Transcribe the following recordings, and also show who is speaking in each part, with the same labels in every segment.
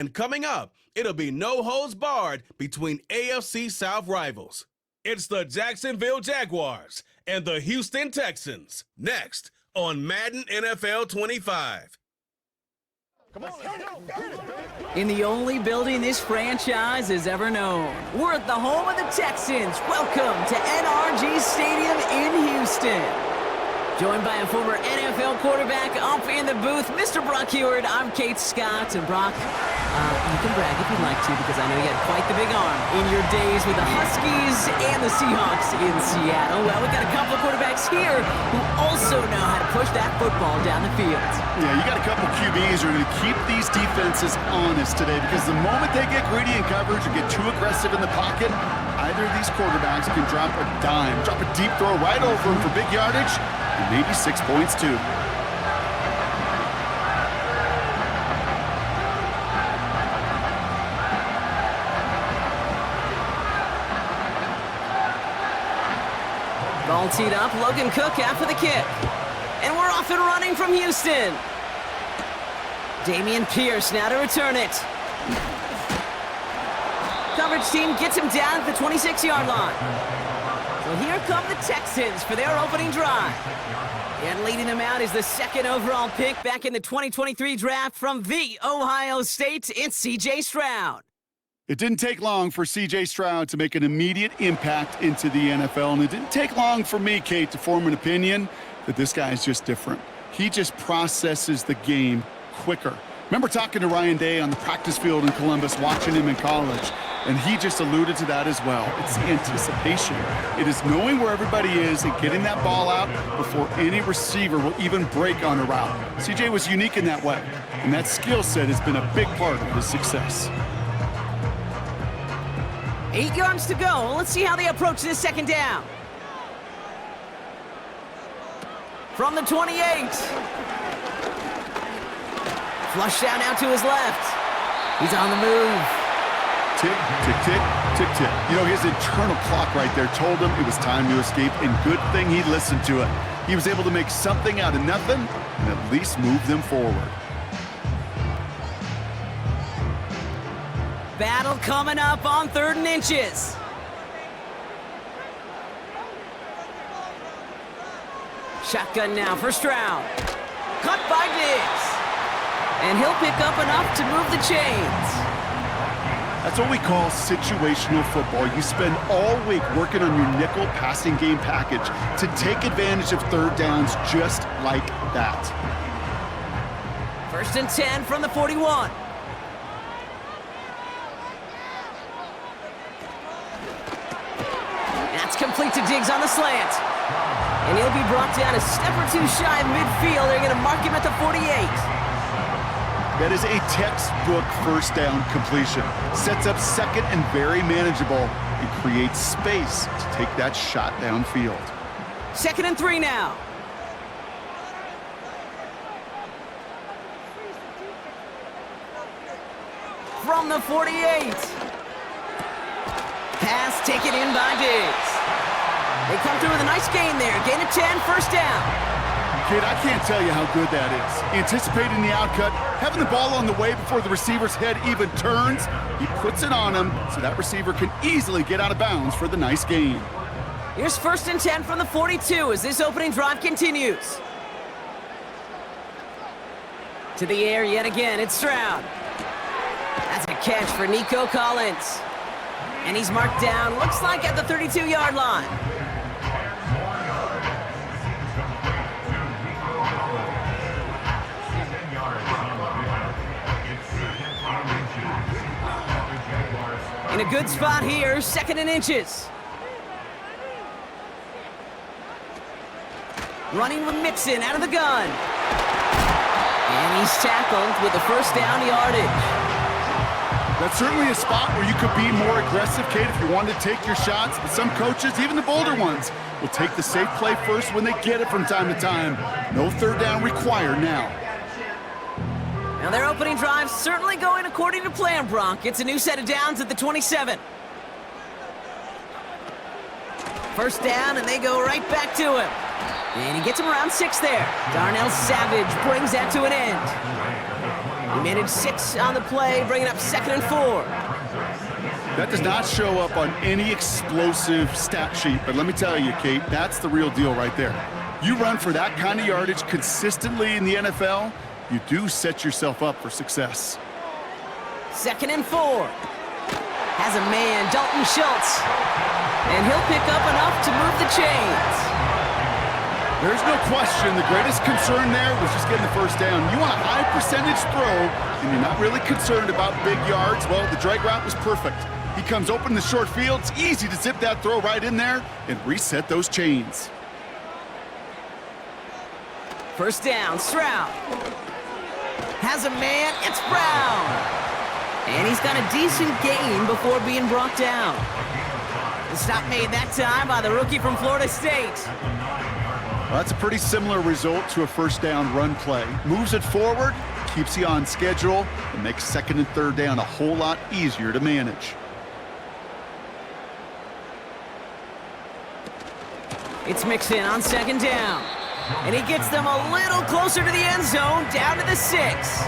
Speaker 1: And coming up, it'll be no holds barred between AFC South rivals. It's the Jacksonville Jaguars and the Houston Texans. Next on Madden NFL 25.
Speaker 2: Come on,
Speaker 3: In the only building this franchise has ever known, we're at the home of the Texans. Welcome to NRG Stadium in Houston. Joined by a former NFL quarterback up in the booth, Mr. Brock Heward. I'm Kate Scott. And Brock, you can brag if you'd like to, because I know you had quite the big arm in your days with the Huskies and the Seahawks in Seattle. Well, we got a couple of quarterbacks here who also know how to push that football down the field.
Speaker 2: Yeah, you got a couple QBs who are going to keep these defenses honest today, because the moment they get greedy in coverage or get too aggressive in the pocket, either of these quarterbacks can drop a dime, drop a deep throw right over them for big yardage, and maybe 6 points too.
Speaker 3: Ball teed up, Logan Cook after the kick. And we're off and running from Houston. Damian Pierce now to return it. Coverage team gets him down at the 26-yard line. So here come the Texans for their opening drive. And leading them out is the second overall pick back in the 2023 draft from the Ohio State. It's C.J. Stroud.
Speaker 2: It didn't take long for C.J. Stroud to make an immediate impact into the NFL, and it didn't take long for me, Kate, to form an opinion that this guy is just different. He just processes the game quicker. Remember talking to Ryan Day on the practice field in Columbus, watching him in college, and he just alluded to that as well. It's the anticipation. It is knowing where everybody is and getting that ball out before any receiver will even break on a route. C.J. was unique in that way, and that skill set has been a big part of his success.
Speaker 3: 8 yards to go. Let's see how they approach this second down. From the 28. Flush down now to his left. He's on the move.
Speaker 2: Tick, tick, tick, tick, tick. You know, his internal clock right there told him it was time to escape, and good thing he listened to it. He was able to make something out of nothing and at least move them forward.
Speaker 3: Battle coming up on 3rd and inches. Shotgun now for Stroud. Cut by Diggs. And he'll pick up enough to move the chains.
Speaker 2: That's what we call situational football. You spend all week working on your nickel passing game package to take advantage of third downs just like that.
Speaker 3: 1st and 10 from the 41. That's complete to Diggs on the slant. And he'll be brought down a step or two shy of midfield. They're going to mark him at the 48.
Speaker 2: That is a textbook first down completion. Sets up second and very manageable and creates space to take that shot downfield.
Speaker 3: 2nd and 3 now. From the 48. Pass taken in by Diggs. They come through with a nice gain there. Gain of 10, 1st down.
Speaker 2: Kid, I can't tell you how good that is. Anticipating the outcut, having the ball on the way before the receiver's head even turns. He puts it on him so that receiver can easily get out of bounds for the nice gain.
Speaker 3: Here's 1st and 10 from the 42 as this opening drive continues. To the air yet again, it's Stroud. That's a catch for Nico Collins. And he's marked down, looks like at the 32-yard line. In a good spot here, 2nd and inches. Running with Mixon out of the gun. And he's tackled with the 1st down yardage.
Speaker 2: That's certainly a spot where you could be more aggressive, Kate, if you wanted to take your shots. But some coaches, even the bolder ones, will take the safe play first when they get it from time to time. No 3rd down required now.
Speaker 3: Now their opening drive certainly going according to plan, Brock. It's a new set of downs at the 27. 1st down, and they go right back to him. And he gets him around 6 there. Darnell Savage brings that to an end. He managed 6 on the play, bringing up 2nd and 4.
Speaker 2: That does not show up on any explosive stat sheet, but let me tell you, Kate, that's the real deal right there. You run for that kind of yardage consistently in the NFL, you do set yourself up for success.
Speaker 3: 2nd and 4. Has a man, Dalton Schultz. And he'll pick up enough to move the chains.
Speaker 2: There's no question the greatest concern there was just getting the first down. You want a high percentage throw, and you're not really concerned about big yards. Well, the drag route was perfect. He comes open in the short field. It's easy to zip that throw right in there and reset those chains.
Speaker 3: First down, Stroud. Has a man, it's Brown. And he's got a decent gain before being brought down. The stop made that time by the rookie from Florida State.
Speaker 2: Well, that's a pretty similar result to a first down run play. Moves it forward, keeps you on schedule, and makes 2nd and 3rd down a whole lot easier to manage.
Speaker 3: It's Mixon on 2nd down. And he gets them a little closer to the end zone, down to the 6.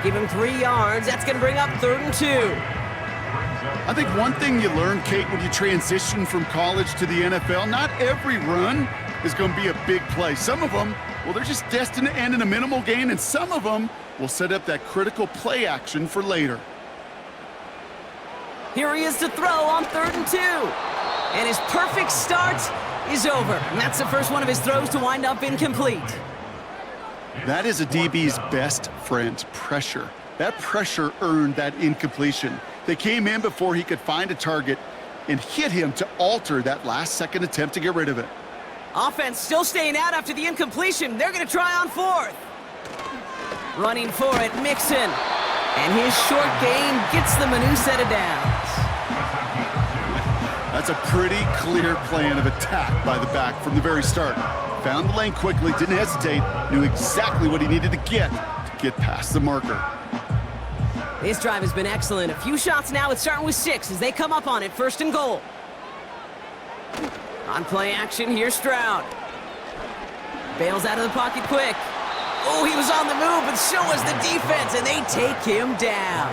Speaker 3: Give him 3 yards. That's going to bring up 3rd and 2.
Speaker 2: I think one thing you learn, Kate, when you transition from college to the NFL, not every run is going to be a big play. Some of them, well, they're just destined to end in a minimal gain, and some of them will set up that critical play action for later.
Speaker 3: Here he is to throw on 3rd and 2. And his perfect start is over. And that's the first one of his throws to wind up incomplete.
Speaker 2: That is a DB's best friend, pressure. That pressure earned that incompletion. They came in before he could find a target and hit him to alter that last-second attempt to get rid of it.
Speaker 3: Offense still staying out after the incompletion. They're going to try on 4th. Running for it, Mixon. And his short gain gets them a new set of downs.
Speaker 2: That's a pretty clear plan of attack by the back from the very start. Found the lane quickly, didn't hesitate, knew exactly what he needed to get past the marker.
Speaker 3: This drive has been excellent. A few shots now. It's starting with 6 as they come up on it. 1st and goal. On play action, here's Stroud. Bails out of the pocket quick. Oh, he was on the move, but so was the defense, and they take him down.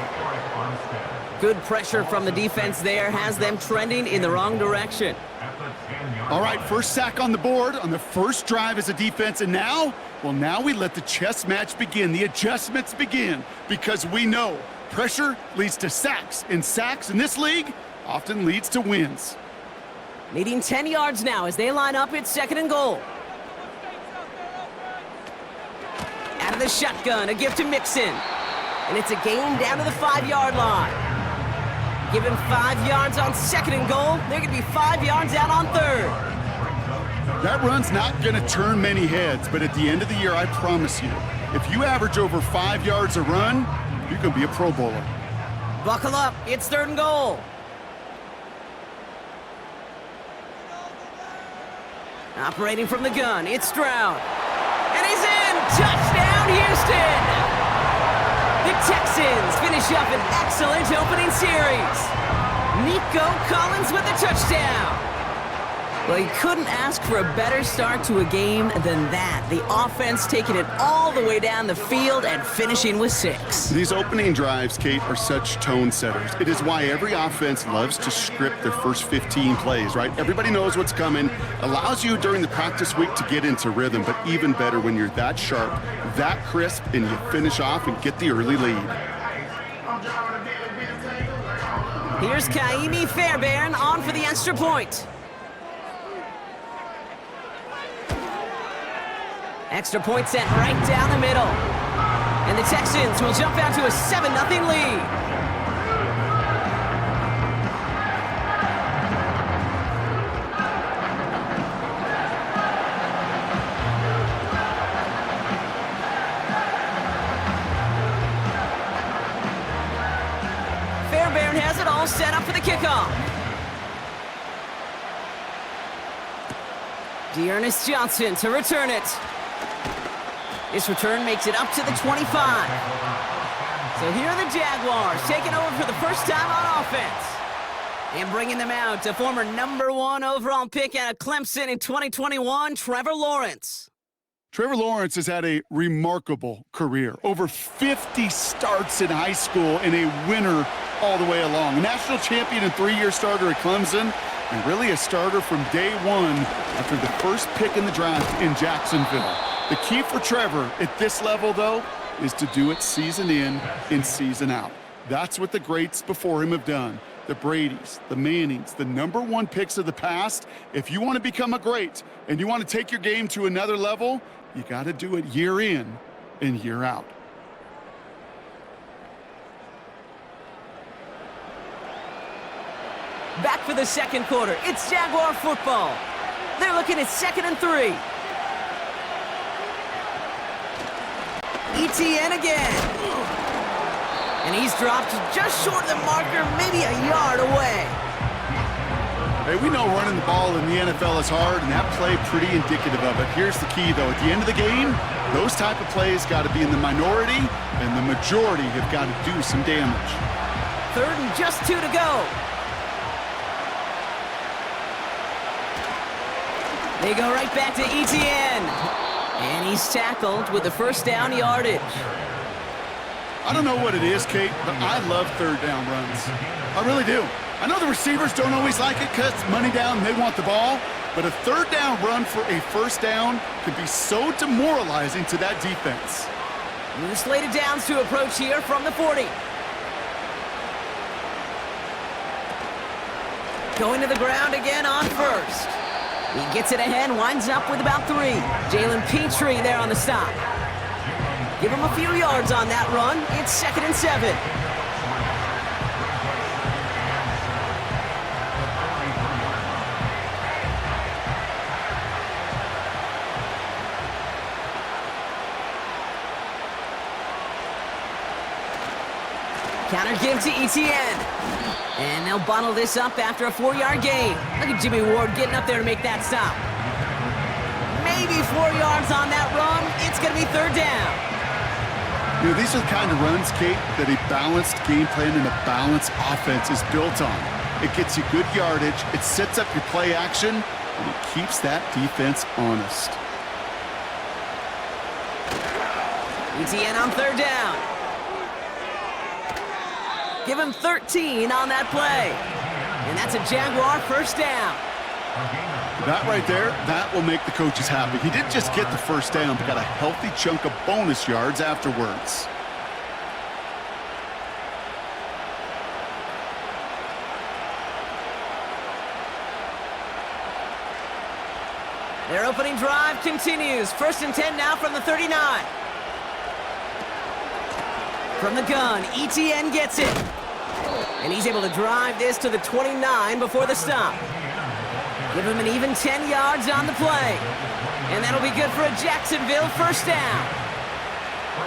Speaker 3: Good pressure from the defense there has them trending in the wrong direction.
Speaker 2: All right, first sack on the board on the first drive as a defense, and now, well, now we let the chess match begin, the adjustments begin, because we know pressure leads to sacks, and sacks in this league often leads to wins.
Speaker 3: Needing 10 yards now as they line up. It's 2nd and goal. Out of the shotgun, a give to Mixon. And it's a gain down to the 5-yard line. Give him 5 yards on 2nd and goal. They're going to be 5 yards out on 3rd.
Speaker 2: That run's not going to turn many heads, but at the end of the year, I promise you, if you average over 5 yards a run, you're going to be a Pro Bowler.
Speaker 3: Buckle up. It's 3rd and goal. Operating from the gun, it's Stroud. And he's in! Touchdown, Houston! The Texans finish up an excellent opening series. Nico Collins with a touchdown. Well, you couldn't ask for a better start to a game than that. The offense taking it all the way down the field and finishing with 6.
Speaker 2: These opening drives, Kate, are such tone setters. It is why every offense loves to script their first 15 plays, right? Everybody knows what's coming. Allows you during the practice week to get into rhythm, but even better when you're that sharp, that crisp, and you finish off and get the early lead.
Speaker 3: Here's Kaimi Fairbairn on for the extra point. Extra point sent right down the middle. And the Texans will jump out to a 7-0 lead. Fairbairn has it all set up for the kickoff. Dearness Johnson to return it. This return makes it up to the 25. So here are the Jaguars taking over for the first time on offense. And bringing them out to former #1 overall pick out of Clemson in 2021, Trevor Lawrence.
Speaker 2: Trevor Lawrence has had a remarkable career. Over 50 starts in high school and a winner all the way along. A national champion and 3-year starter at Clemson, and really a starter from day one after the first pick in the draft in Jacksonville. The key for Trevor at this level, though, is to do it season in and season out. That's what the greats before him have done. The Bradys, the Mannings, the #1 picks of the past. If you want to become a great and you want to take your game to another level, you got to do it year in and year out.
Speaker 3: Back for the second quarter. It's Jaguar football. They're looking at 2nd and 3. ETN again. And he's dropped just short of the marker, maybe a yard away.
Speaker 2: Hey, we know running the ball in the NFL is hard, and that play pretty indicative of it. Here's the key, though. At the end of the game, those type of plays got to be in the minority, and the majority have got to do some damage.
Speaker 3: 3rd and just 2 to go. They go right back to ETN. And he's tackled with the first down yardage.
Speaker 2: I don't know what it is, Kate, but I love 3rd down runs. I really do. I know the receivers don't always like it because it's money down and they want the ball, but a 3rd down run for a first down can be so demoralizing to that defense.
Speaker 3: New slated downs to approach here from the 40. Going to the ground again on 1st. He gets it ahead, winds up with about 3. Jalen Petrie there on the stop. Give him a few yards on that run. It's 2nd and 7. Counter give to ETN. And they'll bottle this up after a 4-yard gain. Look at Jimmy Ward getting up there to make that stop. Maybe 4 yards on that run. It's going to be 3rd down.
Speaker 2: You know, these are the kind of runs, Kate, that a balanced game plan and a balanced offense is built on. It gets you good yardage, it sets up your play action, and it keeps that defense honest.
Speaker 3: ETN on 3rd down. Give him 13 on that play. And that's a Jaguar first down.
Speaker 2: That right there, that will make the coaches happy. He didn't just get the first down, but got a healthy chunk of bonus yards afterwards.
Speaker 3: Their opening drive continues. 1st and 10 now from the 39. From the gun, ETN gets it. And he's able to drive this to the 29 before the stop. Give him an even 10 yards on the play. And that'll be good for a Jacksonville first down.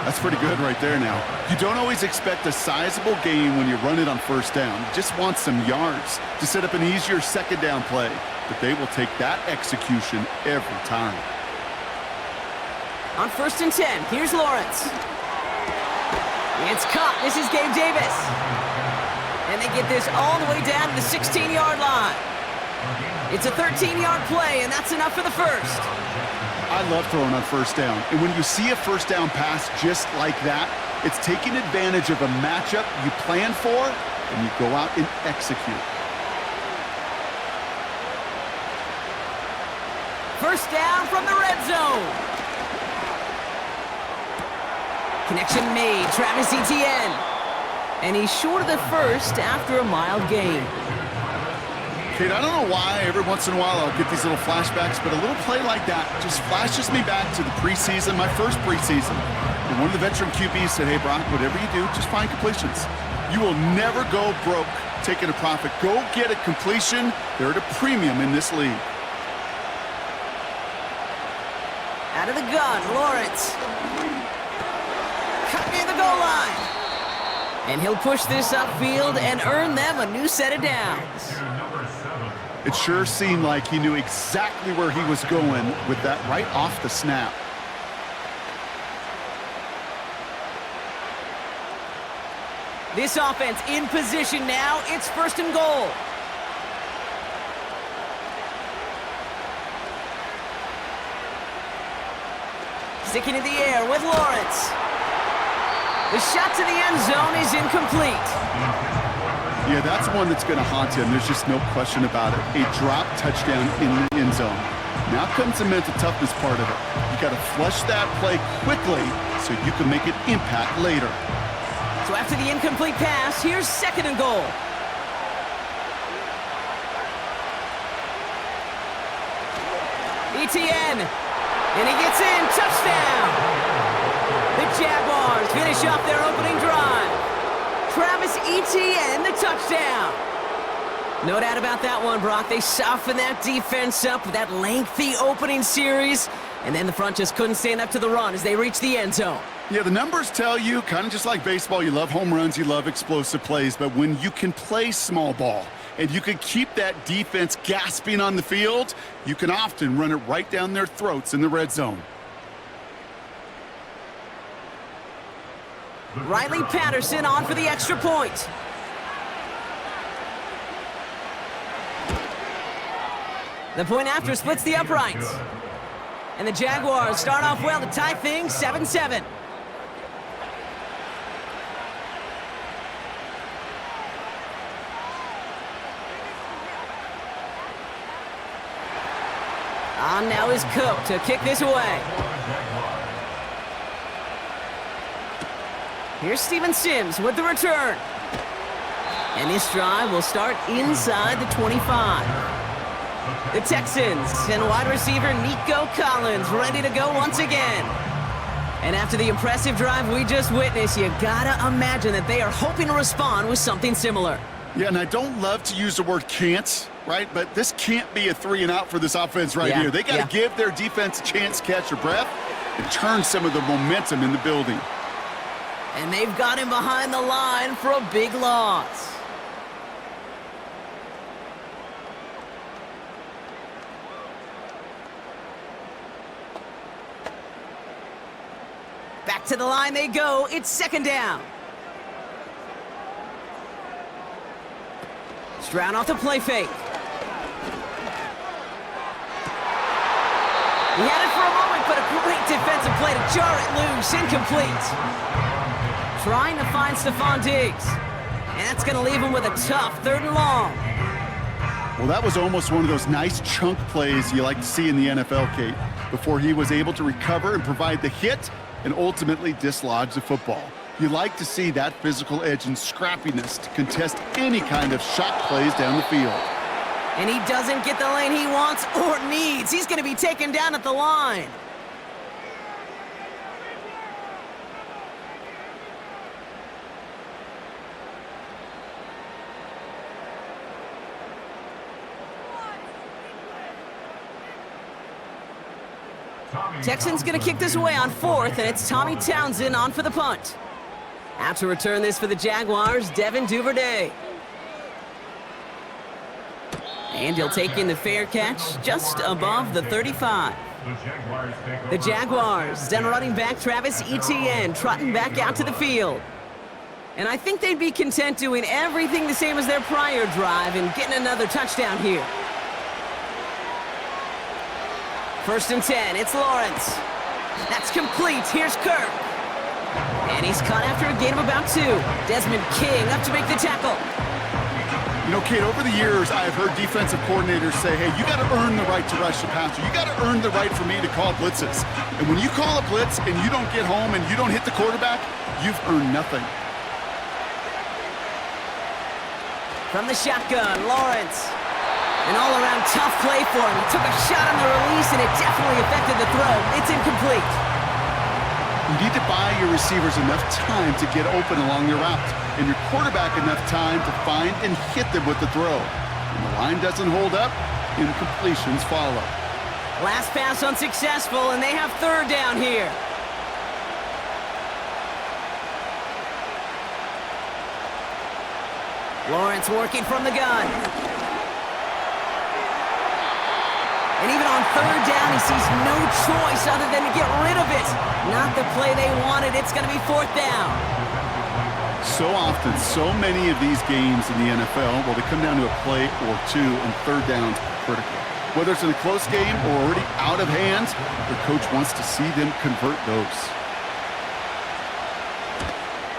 Speaker 2: That's pretty good right there now. You don't always expect a sizable gain when you run it on 1st down. You just want some yards to set up an easier 2nd down play. But they will take that execution every time.
Speaker 3: On 1st and 10, here's Lawrence. It's caught. This is Gabe Davis. And they get this all the way down to the 16-yard line. It's a 13-yard play, and that's enough for the first.
Speaker 2: I love throwing on 1st down. And when you see a 1st down pass just like that, it's taking advantage of a matchup you plan for, and you go out and execute.
Speaker 3: First down from the red zone. Connection made. Travis Etienne. And he's short of the first after a mild gain.
Speaker 2: Kate, I don't know why every once in a while I'll get these little flashbacks, but a little play like that just flashes me back to the preseason, my first preseason. And one of the veteran QBs said, hey, Brock, whatever you do, just find completions. You will never go broke taking a profit. Go get a completion. They're at a premium in this league.
Speaker 3: Out of the gun, Lawrence. Cut near the goal line. And he'll push this upfield and earn them a new set of downs.
Speaker 2: It sure seemed like he knew exactly where he was going with that right off the snap.
Speaker 3: This offense in position now. It's 1st and goal. Sticking in the air with Lawrence. The shot to the end zone is incomplete.
Speaker 2: Yeah, that's one that's going to haunt him. There's just no question about it. A drop touchdown in the end zone. Now comes the mental toughness part of it. You got to flush that play quickly so you can make an impact later.
Speaker 3: So after the incomplete pass, here's 2nd and goal. ETN, and he gets in, touchdown! The Jaguars finish off their opening drive. Travis Etienne, the touchdown. No doubt about that one, Brock. They softened that defense up with that lengthy opening series, and then the front just couldn't stand up to the run as they reached the end zone.
Speaker 2: Yeah, the numbers tell you, kind of just like baseball, you love home runs, you love explosive plays, but when you can play small ball and you can keep that defense gasping on the field, you can often run it right down their throats in the red zone.
Speaker 3: Riley Patterson on for the extra point. The point after splits the uprights. And the Jaguars start off well to tie things 7-7. On now is Cook to kick this away. Here's Steven Sims with the return. And this drive will start inside the 25. The Texans and wide receiver Nico Collins ready to go once again. And after the impressive drive we just witnessed, you gotta imagine that they are hoping to respond with something similar.
Speaker 2: Yeah, and I don't love to use the word can't, right? But this can't be a 3-and-out for this offense right here. They got to give their defense a chance to catch their breath and turn some of the momentum in the building.
Speaker 3: And they've got him behind the line for a big loss. Back to the line they go. It's 2nd down. Stroud off the play fake. He had it for a moment, but a great defensive play to jar it loose. Incomplete. Trying to find Stephon Diggs. And that's going to leave him with a tough 3rd and long.
Speaker 2: Well, that was almost one of those nice chunk plays you like to see in the NFL, Kate, before he was able to recover and provide the hit and ultimately dislodge the football. You like to see that physical edge and scrappiness to contest any kind of shot plays down the field.
Speaker 3: And he doesn't get the lane he wants or needs. He's going to be taken down at the line. Texans going to kick this away on 4th, and it's Tommy Townsend on for the punt. Out to return this for the Jaguars, Devin Duvernay. And he'll take in the fair catch just above the 35. The Jaguars, then running back Travis Etienne, trotting back out to the field. And I think they'd be content doing everything the same as their prior drive and getting another touchdown here. 1st and 10, it's Lawrence. That's complete, here's Kirk. And he's caught after a gain of about 2. Desmond King up to make the tackle.
Speaker 2: You know, Kate, over the years, I've heard defensive coordinators say, hey, you got to earn the right to rush the passer. You got to earn the right for me to call blitzes. And when you call a blitz and you don't get home and you don't hit the quarterback, you've earned nothing.
Speaker 3: From the shotgun, Lawrence. An all-around tough play for him. He took a shot on the release, and it definitely affected the throw. It's incomplete.
Speaker 2: You need to buy your receivers enough time to get open along your route, and your quarterback enough time to find and hit them with the throw. When the line doesn't hold up, incompletions follow.
Speaker 3: Last pass unsuccessful, and they have 3rd down here. Lawrence working from the gun. And even on 3rd down, he sees no choice other than to get rid of it. Not the play they wanted. It's going to be 4th down.
Speaker 2: So often, so many of these games in the NFL, well, they come down to a play or two, and 3rd down's critical. Whether it's in a close game or already out of hand, the coach wants to see them convert those.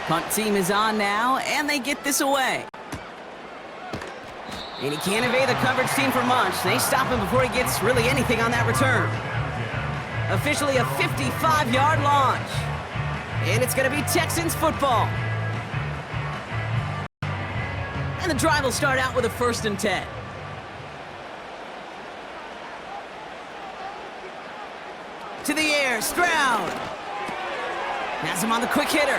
Speaker 3: Punt team is on now, and they get this away. And he can't evade the coverage team for much. They stop him before he gets really anything on that return. Officially a 55-yard launch. And it's going to be Texans football. And the drive will start out with a 1st and 10. To the air, Stroud. Has him on the quick hitter.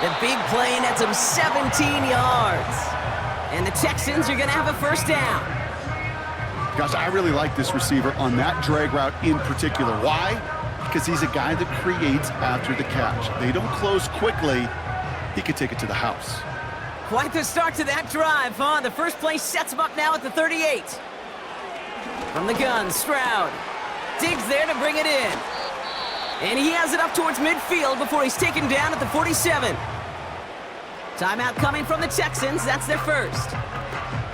Speaker 3: The big play nets him 17 yards. And the Texans are going to have a 1st down.
Speaker 2: Gosh, I really like this receiver on that drag route in particular. Why? Because he's a guy that creates after the catch. They don't close quickly. He could take it to the house.
Speaker 3: Quite the start to that drive, huh? The first play sets him up now at the 38. From the gun, Stroud digs there to bring it in. And he has it up towards midfield before he's taken down at the 47. Timeout coming from the Texans. That's their first.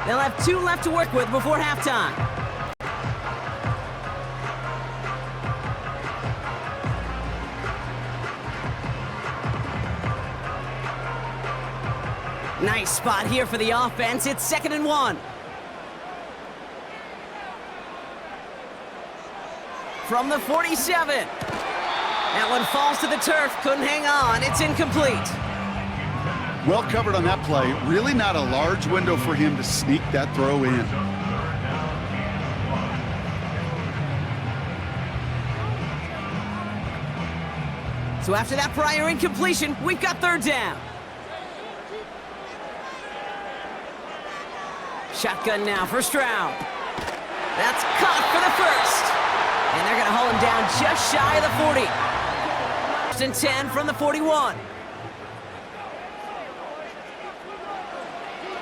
Speaker 3: They'll have 2 left to work with before halftime. Nice spot here for the offense. It's 2nd and 1. From the 47. That one falls to the turf. Couldn't hang on. It's incomplete.
Speaker 2: Well covered on that play. Really not a large window for him to sneak that throw in.
Speaker 3: So after that prior incompletion, we've got 3rd down. Shotgun now for Stroud. That's caught for the 1st. And they're going to haul him down just shy of the 40. 1st and 10 from the 41.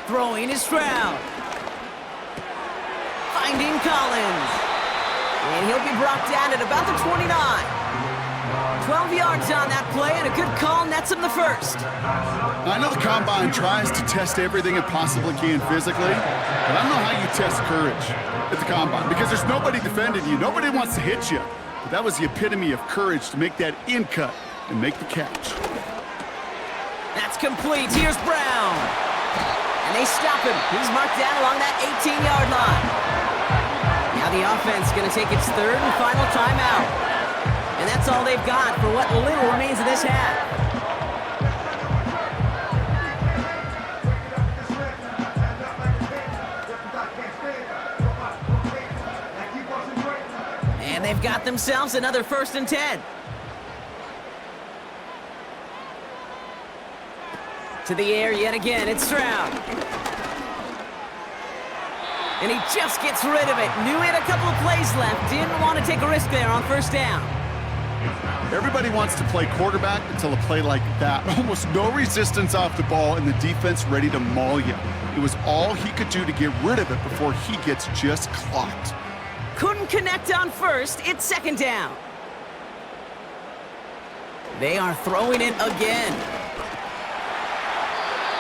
Speaker 3: Throwing is Stroud. Finding Collins. And he'll be brought down at about the 29. 12 yards on that play, and a good call nets him the 1st.
Speaker 2: I know the Combine tries to test everything it possibly can physically, but I don't know how you test courage at the Combine, because there's nobody defending you. Nobody wants to hit you. But that was the epitome of courage to make that in cut and make the catch.
Speaker 3: That's complete. Here's Brown. And they stop him. He's marked down along that 18-yard line. Now the offense is going to take its 3rd and final timeout. And that's all they've got for what little remains of this half. And they've got themselves another 1st and 10. To the air yet again, it's Stroud. And he just gets rid of it. Knew he had a couple of plays left. Didn't want to take a risk there on 1st down.
Speaker 2: Everybody wants to play quarterback until a play like that. Almost no resistance off the ball and the defense ready to maul you. It was all he could do to get rid of it before he gets just clocked.
Speaker 3: Couldn't connect on 1st. It's 2nd down. They are throwing it again.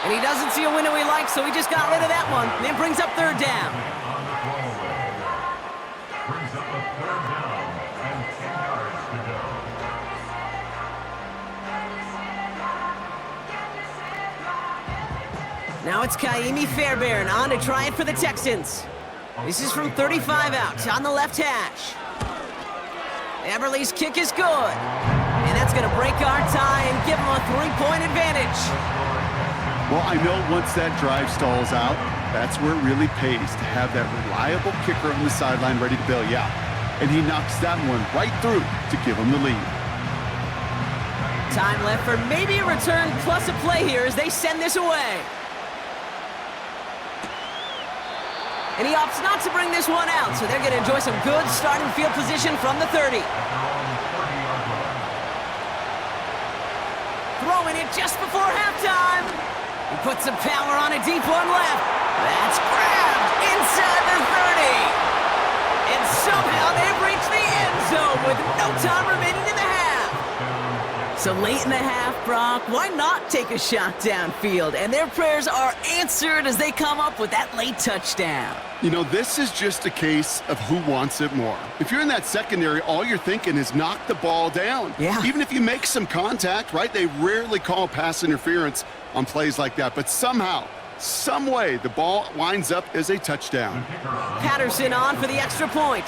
Speaker 3: And he doesn't see a window he likes, so he just got rid of that one. And then brings up 3rd down.
Speaker 4: Brings up a 3rd down and 10 yards to go.
Speaker 3: Now it's Kaimi Fairbairn on to try it for the Texans. This is from 35 out on the left hash. Everly's kick is good. And that's going to break our tie and give them a 3-point advantage.
Speaker 2: Well, I know once that drive stalls out, that's where it really pays to have that reliable kicker on the sideline ready to bail you out. And he knocks that one right through to give him the lead.
Speaker 3: Time left for maybe a return plus a play here as they send this away. And he opts not to bring this one out, so they're going to enjoy some good starting field position from the 30. Throwing it just before halftime. He puts some power on a deep one left. That's grabbed inside the 30. And somehow they've reached the end zone with no time remaining in the half. So late in the half, Brock, why not take a shot downfield? And their prayers are answered as they come up with that late touchdown.
Speaker 2: You know, this is just a case of who wants it more. If you're in that secondary, all you're thinking is knock the ball down.
Speaker 3: Yeah.
Speaker 2: Even if you make some contact, right? They rarely call pass interference on plays like that. But somehow, some way, the ball winds up as a touchdown.
Speaker 3: Patterson on for the extra point.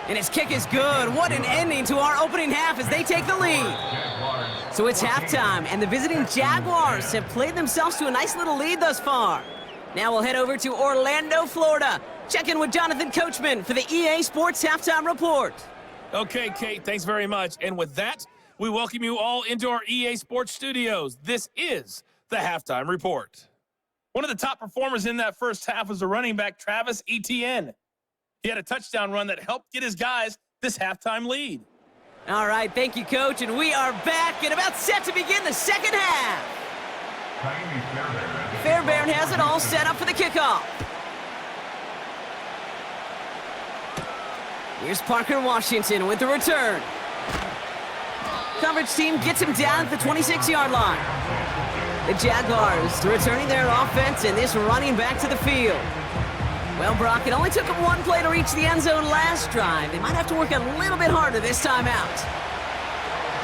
Speaker 3: And his kick is good. What an ending to our opening half as they take the lead. So it's halftime, and the visiting Jaguars have played themselves to a nice little lead thus far. Now we'll head over to Orlando, Florida. Check in with Jonathan Coachman for the EA Sports Halftime Report.
Speaker 5: Okay, Kate, thanks very much. And with that, we welcome you all into our EA Sports studios. This is the Halftime Report. One of the top performers in that first half was the running back Travis Etienne. He had a touchdown run that helped get his guys this halftime lead.
Speaker 3: All right, thank you, Coach, and we are back and about set to begin the second half. Fairbairn has it all set up for the kickoff. Here's Parker Washington with the return. Coverage team gets him down at the 26-yard line. The Jaguars returning their offense and this running back to the field. Well, Brock, it only took them one play to reach the end zone last drive. They might have to work a little bit harder this time out.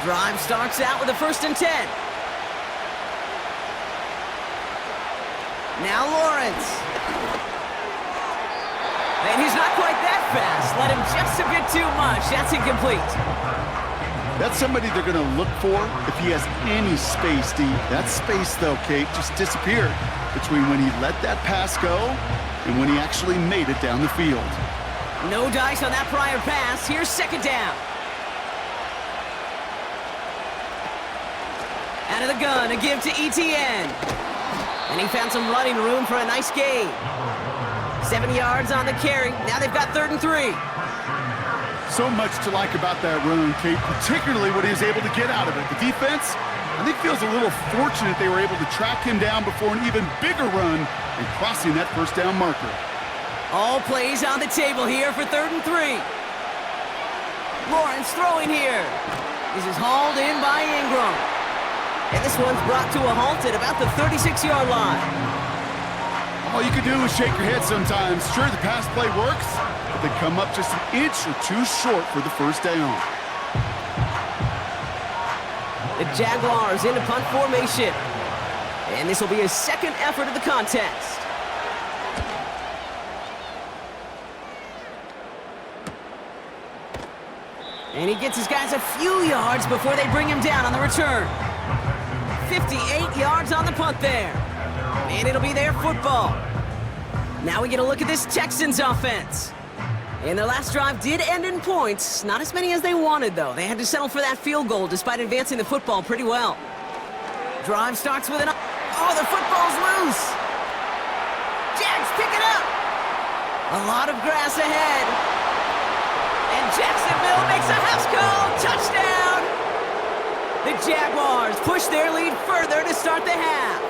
Speaker 3: Drive starts out with a 1st and 10. Now Lawrence. And he's not quite that fast. Let him just a bit too much. That's incomplete.
Speaker 2: That's somebody they're going to look for if he has any space, D. That space, though, Kate, just disappeared between when he let that pass go and when he actually made it down the field.
Speaker 3: No dice on that prior pass. Here's 2nd down. Out of the gun, a give to Etienne. And he found some running room for a nice gain. 7 yards on the carry. Now they've got 3rd and 3.
Speaker 2: So much to like about that run, Kate, particularly what he was able to get out of it. The defense, I think, feels a little fortunate they were able to track him down before an even bigger run and crossing that 1st down marker.
Speaker 3: All plays on the table here for 3rd and 3. Lawrence throwing here. This is hauled in by Ingram. And this one's brought to a halt at about the 36-yard line.
Speaker 2: All you can do is shake your head sometimes. Sure, the pass play works, but they come up just an inch or two short for the 1st down.
Speaker 3: The Jaguars into punt formation. And this will be his 2nd effort of the contest. And he gets his guys a few yards before they bring him down on the return. 58 yards on the punt there. And it'll be their football. Now we get a look at this Texans offense. And their last drive did end in points. Not as many as they wanted, though. They had to settle for that field goal despite advancing the football pretty well. Drive starts with an... Oh, the football's loose. Jags pick it up. A lot of grass ahead. And Jacksonville makes a house call. Touchdown. The Jaguars push their lead further to start the half.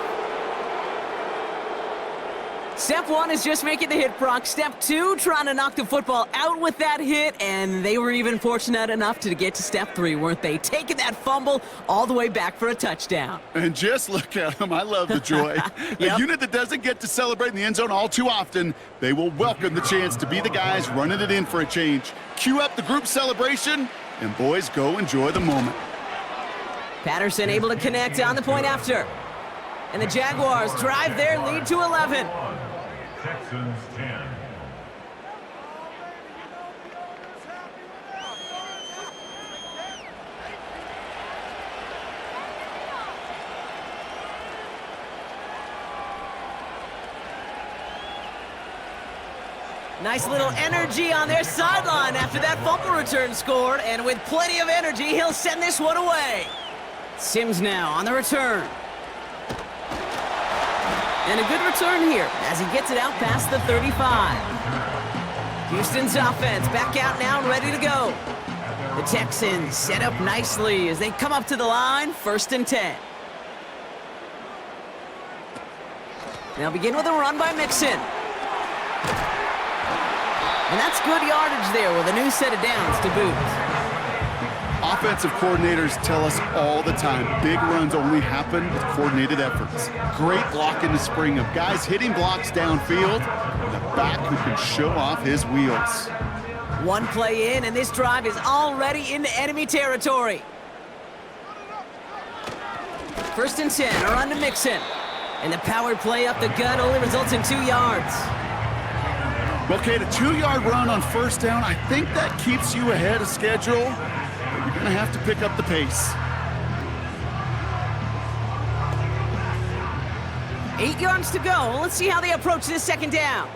Speaker 3: Step 1 is just making the hit, Brock. Step 2, trying to knock the football out with that hit, and they were even fortunate enough to get to step 3, weren't they? Taking that fumble all the way back for a touchdown.
Speaker 2: And just look at them. I love the joy. A unit that doesn't get to celebrate in the end zone all too often, they will welcome the chance to be the guys running it in for a change. Cue up the group celebration, and boys, go enjoy the moment.
Speaker 3: Patterson able to connect on the point after. And the Jaguars drive their lead to 11.
Speaker 4: Texans 10.
Speaker 3: Nice little energy on their sideline after that fumble return scored. And with plenty of energy, he'll send this one away. Sims now on the return. And a good return here as he gets it out past the 35. Houston's offense back out now and ready to go. The Texans set up nicely as they come up to the line, 1st and 10. Now begin with a run by Mixon. And that's good yardage there with a new set of downs to boot.
Speaker 2: Offensive coordinators tell us all the time, big runs only happen with coordinated efforts. Great block in the spring of guys hitting blocks downfield, and a back who can show off his wheels.
Speaker 3: One play in, and this drive is already into enemy territory. 1st and 10, a run to Mixon. And the power play up the gut only results in 2 yards.
Speaker 2: Okay, the 2-yard run on 1st down, I think that keeps you ahead of schedule, but you're going to have to pick up the pace.
Speaker 3: 8 yards to go. Let's see how they approach this 2nd down.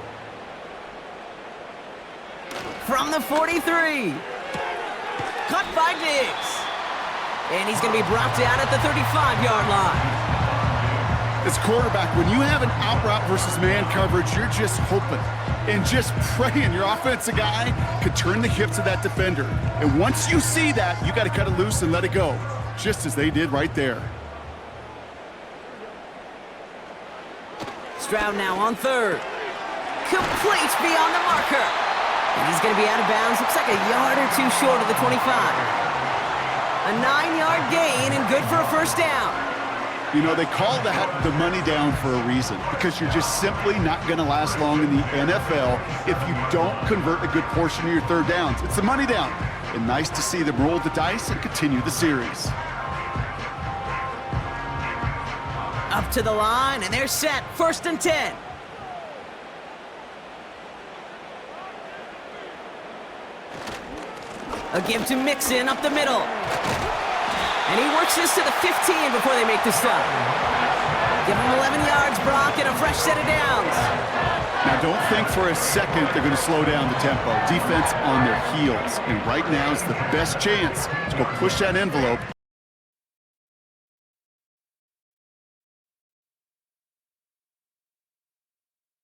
Speaker 3: From the 43. Cut by Diggs. And he's going to be brought down at the 35-yard line.
Speaker 2: As quarterback, when you have an out route versus man coverage, you're just hoping and just praying your offensive guy could turn the hips of that defender. And once you see that, you got to cut it loose and let it go, just as they did right there.
Speaker 3: Stroud now on 3rd. Complete beyond the marker. And he's going to be out of bounds. Looks like a yard or 2 short of the 25. A 9-yard gain and good for a 1st down.
Speaker 2: You know, they call that the money down for a reason, because you're just simply not going to last long in the NFL if you don't convert a good portion of your 3rd downs. It's the money down. And nice to see them roll the dice and continue the series.
Speaker 3: Up to the line, and they're set. 1st and 10. A give to Mixon up the middle. And he works this to the 15 before they make the stop. Give him 11 yards, Brock, and a fresh set of downs.
Speaker 2: Now, don't think for a second they're going to slow down the tempo. Defense on their heels. And right now is the best chance to go push that envelope